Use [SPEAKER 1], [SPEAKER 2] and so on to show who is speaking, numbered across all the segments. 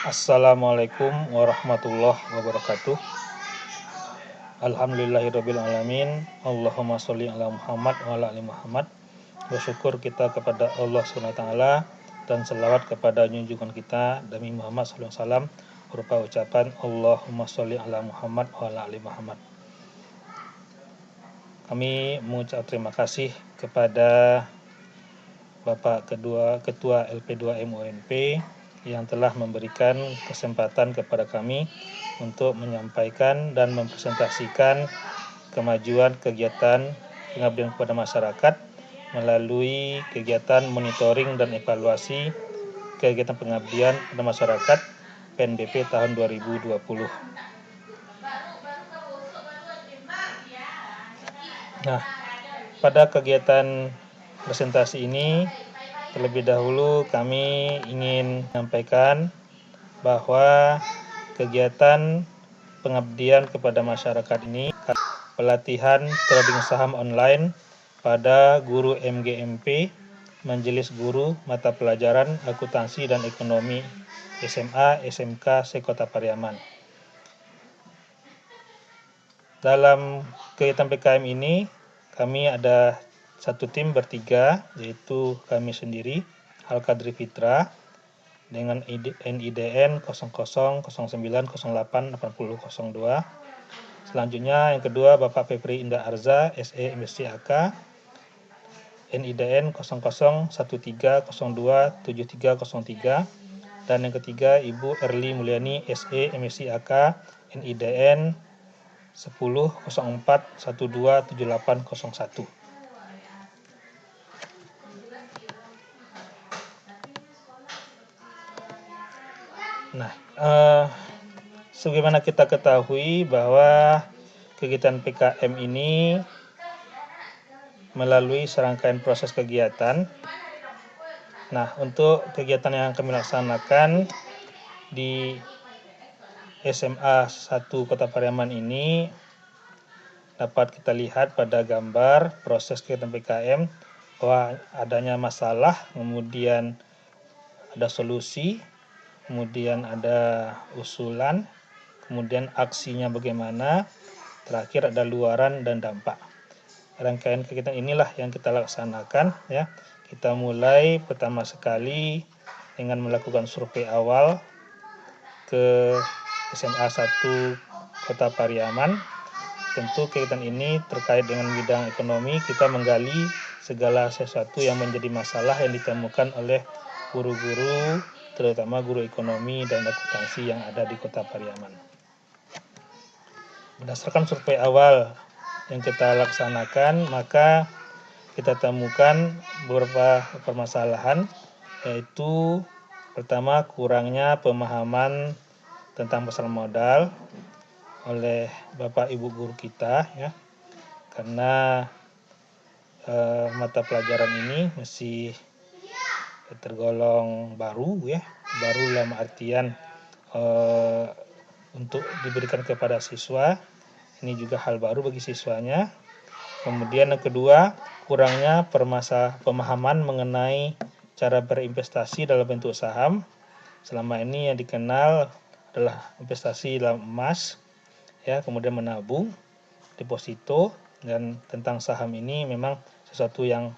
[SPEAKER 1] Assalamualaikum warahmatullahi wabarakatuh. Alhamdulillahirabbil alamin. Allahumma sholli ala Muhammad wa ala ali Muhammad. Bersyukur kita kepada Allah Subhanahu wa taala dan selawat kepada junjungan kita Nabi Muhammad sallallahu alaihi wasallam berupa ucapan Allahumma sholli ala Muhammad wa ala ali Muhammad. Kami mengucap terima kasih kepada Bapak Ketua LP2M UNP yang telah memberikan kesempatan kepada kami untuk menyampaikan dan mempresentasikan kemajuan kegiatan pengabdian kepada masyarakat melalui kegiatan monitoring dan evaluasi kegiatan pengabdian kepada masyarakat PNBP tahun 2020. Nah, pada kegiatan presentasi ini terlebih dahulu kami ingin menyampaikan bahwa kegiatan pengabdian kepada masyarakat ini pelatihan trading saham online pada guru MGMP Majelis Guru Mata Pelajaran Akuntansi dan Ekonomi SMA SMK Sekota Pariaman. Dalam kegiatan PKM ini kami ada satu tim bertiga, yaitu kami sendiri, Al-Kadri Fitra, dengan NIDN 0009088002. Selanjutnya yang kedua Bapak Febri Indah Arza, SE MSCAK, NIDN 0013027303. Dan yang ketiga Ibu Erli Mulyani, SE MSCAK, NIDN 1004127801. Nah, sebagaimana kita ketahui bahwa kegiatan PKM ini melalui serangkaian proses kegiatan. Nah, untuk kegiatan yang kami laksanakan di SMA 1 Kota Pariaman ini dapat kita lihat pada gambar proses kegiatan PKM bahwa adanya masalah, kemudian ada solusi, kemudian ada usulan, kemudian aksinya bagaimana, terakhir ada luaran dan dampak. Rangkaian kegiatan inilah yang kita laksanakan ya. Kita mulai pertama sekali dengan melakukan survei awal ke SMA 1 Kota Pariaman. Tentu kegiatan ini terkait dengan bidang ekonomi, kita menggali segala sesuatu yang menjadi masalah yang ditemukan oleh guru-guru, terutama guru ekonomi dan akuntansi yang ada di Kota Pariaman. Berdasarkan survei awal yang kita laksanakan, maka kita temukan beberapa permasalahan, yaitu pertama kurangnya pemahaman tentang pasar modal oleh Bapak Ibu guru kita ya, karena mata pelajaran ini masih tergolong baru ya, baru dalam artian untuk diberikan kepada siswa. Ini juga hal baru bagi siswanya. Kemudian yang kedua, kurangnya pemahaman mengenai cara berinvestasi dalam bentuk saham. Selama ini yang dikenal adalah investasi dalam emas, ya, kemudian menabung, deposito, dan tentang saham ini memang sesuatu yang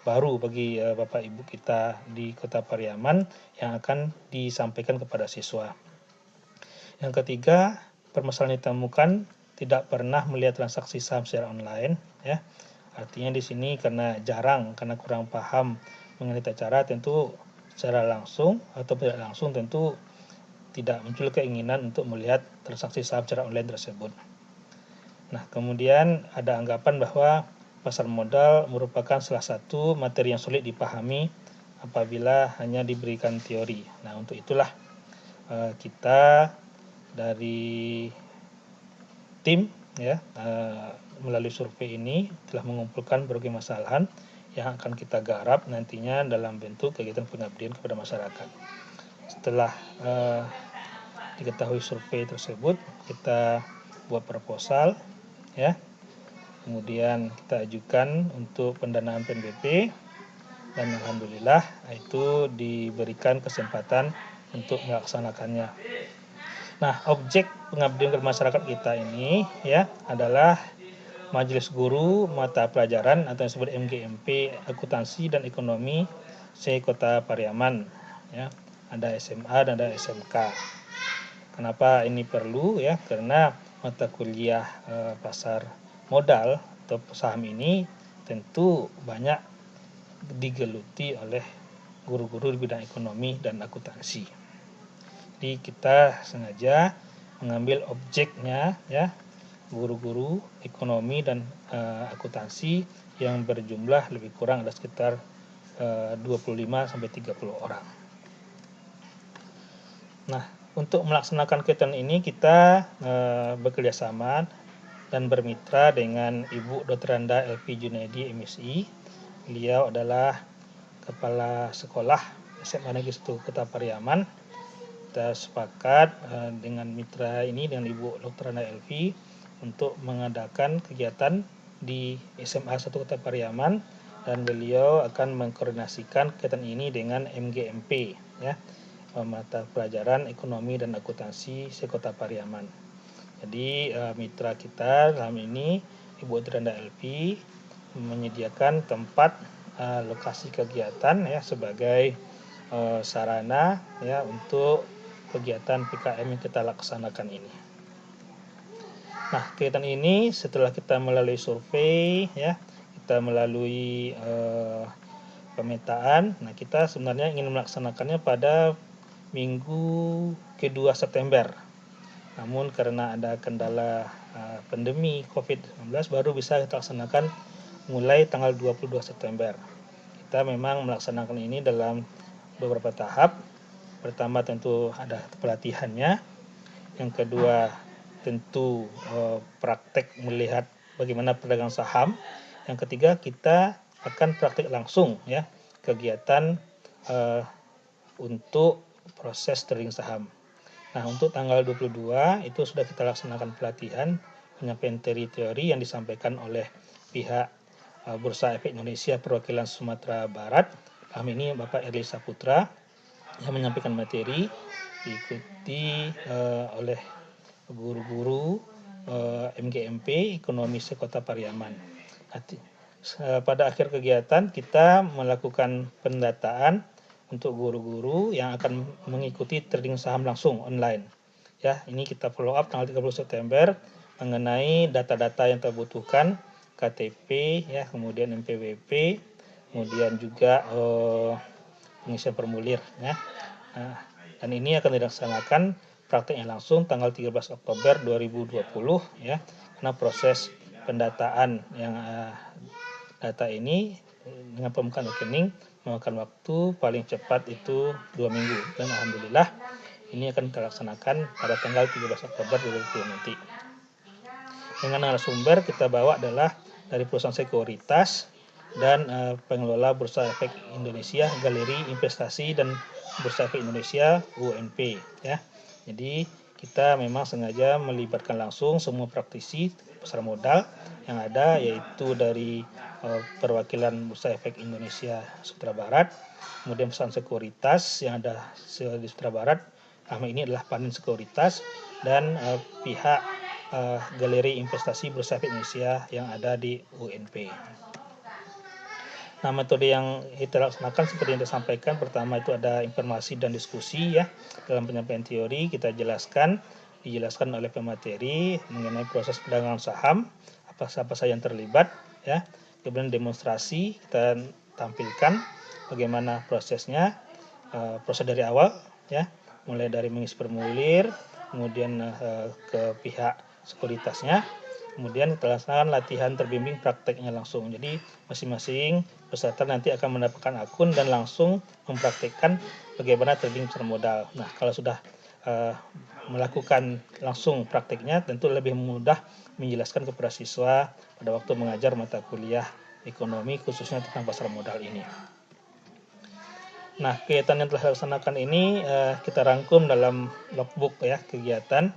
[SPEAKER 1] baru bagi Bapak Ibu kita di Kota Pariaman yang akan disampaikan kepada siswa. Yang ketiga, permasalahan ditemukan tidak pernah melihat transaksi saham secara online ya. Artinya di sini karena kurang paham mengenai tata cara, tentu secara langsung atau tidak langsung tentu tidak muncul keinginan untuk melihat transaksi saham secara online tersebut. Nah, kemudian ada anggapan bahwa pasar modal merupakan salah satu materi yang sulit dipahami apabila hanya diberikan teori. Nah, untuk itulah kita dari tim ya melalui survei ini telah mengumpulkan berbagai masalahan yang akan kita garap nantinya dalam bentuk kegiatan pengabdian kepada masyarakat. Setelah diketahui survei tersebut, kita buat proposal ya. Kemudian kita ajukan untuk pendanaan PNBP dan alhamdulillah itu diberikan kesempatan untuk melaksanakannya. Nah, objek pengabdian ke masyarakat kita ini ya adalah Majelis Guru Mata Pelajaran atau yang disebut MGMP Akuntansi dan Ekonomi Kota Pariaman ya. Ada SMA dan ada SMK. Kenapa ini perlu ya? Karena mata kuliah pasar modal atau saham ini tentu banyak digeluti oleh guru-guru di bidang ekonomi dan akuntansi. Jadi kita sengaja mengambil objeknya ya, guru-guru ekonomi dan akuntansi yang berjumlah lebih kurang ada sekitar 25 sampai 30 orang. Nah, untuk melaksanakan kegiatan ini kita bekerjasama dan bermitra dengan Ibu Dr. Randa Elvi Junaidi MSI. Beliau adalah Kepala Sekolah SMA Negeri 1 Kota Pariaman. Kita sepakat dengan mitra ini dengan Ibu Dr. Randa Elvi untuk mengadakan kegiatan di SMA 1 Kota Pariaman, dan beliau akan mengkoordinasikan kegiatan ini dengan MGMP ya, mata pelajaran ekonomi dan akuntansi Kota Pariaman. Jadi mitra kita dalam ini Ibu Randa Elvi menyediakan tempat lokasi kegiatan ya sebagai sarana ya untuk kegiatan PKM yang kita laksanakan ini. Nah, kegiatan ini setelah kita melalui survei ya, kita melalui pemetaan, nah kita sebenarnya ingin melaksanakannya pada minggu kedua September. Namun karena ada kendala pandemi COVID-19 baru bisa kita laksanakan mulai tanggal 22 September. Kita memang melaksanakan ini dalam beberapa tahap. Pertama tentu ada pelatihannya. Yang kedua tentu praktek melihat bagaimana perdagangan saham. Yang ketiga kita akan praktek langsung ya kegiatan untuk proses trading saham. Nah, untuk tanggal 22 itu sudah kita laksanakan pelatihan penyampaian teori yang disampaikan oleh pihak Bursa Efek Indonesia perwakilan Sumatera Barat. Kami ini Bapak Erli Saputra yang menyampaikan materi, diikuti oleh guru-guru MGMP Ekonomi Kota Pariaman. Pada akhir kegiatan kita melakukan pendataan untuk guru-guru yang akan mengikuti trading saham langsung online. Ya, ini kita follow up tanggal 30 September mengenai data-data yang terbutuhkan, KTP ya, kemudian NPWP, kemudian juga pengisian formulir ya. Nah, dan ini akan dilaksanakan prakteknya langsung tanggal 13 Oktober 2020 ya. Karena proses pendataan yang data ini dengan pembukaan rekening memakan waktu paling cepat itu 2 minggu, dan alhamdulillah ini akan kita laksanakan pada tanggal 13 Oktober 2020 nanti. Dengan narasumber kita bawa adalah dari perusahaan sekuritas dan pengelola Bursa Efek Indonesia, Galeri Investasi dan Bursa Efek Indonesia UNP ya. Jadi kita memang sengaja melibatkan langsung semua praktisi pasar modal yang ada, yaitu dari perwakilan Bursa Efek Indonesia Sumatera Barat, kemudian perusahaan sekuritas yang ada di Sumatera Barat, kami ini adalah Panin Sekuritas, dan pihak Galeri Investasi Bursa Efek Indonesia yang ada di UNP. Nah, metode yang kita laksanakan seperti yang disampaikan, pertama itu ada informasi dan diskusi ya. Dalam penyampaian teori kita dijelaskan oleh pemateri mengenai proses perdagangan saham, apa saja yang terlibat ya. Kemudian demonstrasi kita tampilkan bagaimana prosesnya, proses dari awal ya, mulai dari mengisi formulir, kemudian ke pihak sekuritasnya, kemudian kita laksanakan latihan terbimbing prakteknya langsung. Jadi masing-masing peserta nanti akan mendapatkan akun dan langsung mempraktekkan bagaimana trading pasar modal. Nah, kalau sudah melakukan langsung prakteknya tentu lebih mudah menjelaskan kepada siswa pada waktu mengajar mata kuliah ekonomi khususnya tentang pasar modal ini. Nah, kegiatan yang telah dilaksanakan ini kita rangkum dalam logbook ya kegiatan,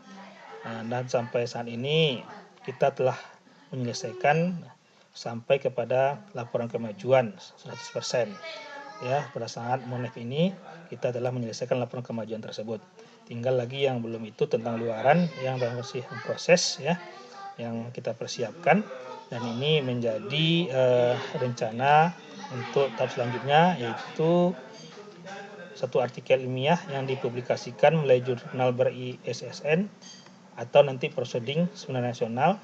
[SPEAKER 1] dan sampai saat ini kita telah menyelesaikan sampai kepada laporan kemajuan 100%. ya pada saat Monef ini kita telah menyelesaikan laporan kemajuan tersebut. Tinggal lagi yang belum itu tentang luaran yang masih proses ya, yang kita persiapkan, dan ini menjadi rencana untuk tahap selanjutnya, yaitu satu artikel ilmiah yang dipublikasikan melalui jurnal ber-ISSN atau nanti proceeding seminar nasional,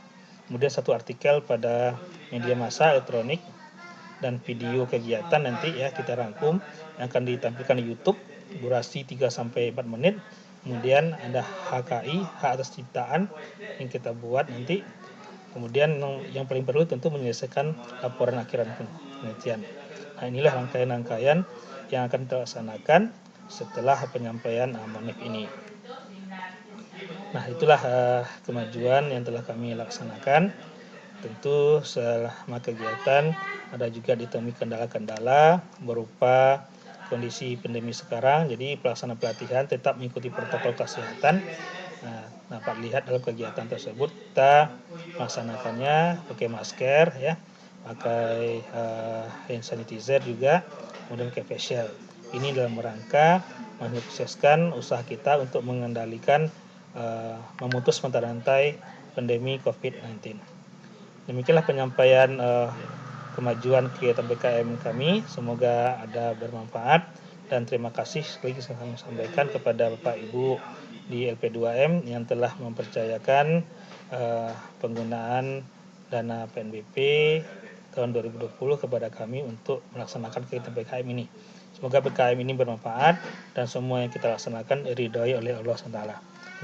[SPEAKER 1] kemudian satu artikel pada media massa elektronik, dan video kegiatan nanti ya kita rangkum yang akan ditampilkan di YouTube durasi 3-4 menit. Kemudian ada HKI, hak atas ciptaan, yang kita buat nanti. Kemudian yang paling perlu tentu menyelesaikan laporan akhiran penelitian. Nah, inilah rangkaian-rangkaian yang akan kita laksanakan setelah penyampaian Monef ini. Nah, itulah kemajuan yang telah kami laksanakan. Tentu selama kegiatan ada juga ditemui kendala-kendala berupa kondisi pandemi sekarang, jadi pelaksana pelatihan tetap mengikuti protokol kesehatan. Nah, dapat lihat dalam kegiatan tersebut kita melaksanakannya pakai masker ya, pakai hand sanitizer juga, kemudian pakai face shield. Ini dalam rangka menyukseskan usaha kita untuk mengendalikan memutus mata rantai pandemi COVID-19. Demikianlah penyampaian kemajuan kegiatan PKM kami. Semoga ada bermanfaat, dan terima kasih sekali lagi saya sampaikan kepada Bapak Ibu di LP2M yang telah mempercayakan penggunaan dana PNBP tahun 2020 kepada kami untuk melaksanakan kegiatan PKM ini. Semoga PKM ini bermanfaat dan semua yang kita laksanakan diridhoi oleh Allah SWT.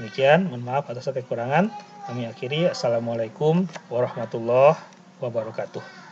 [SPEAKER 1] Demikian, mohon maaf atas kekurangan. Kami akhiri. Assalamualaikum warahmatullahi wabarakatuh.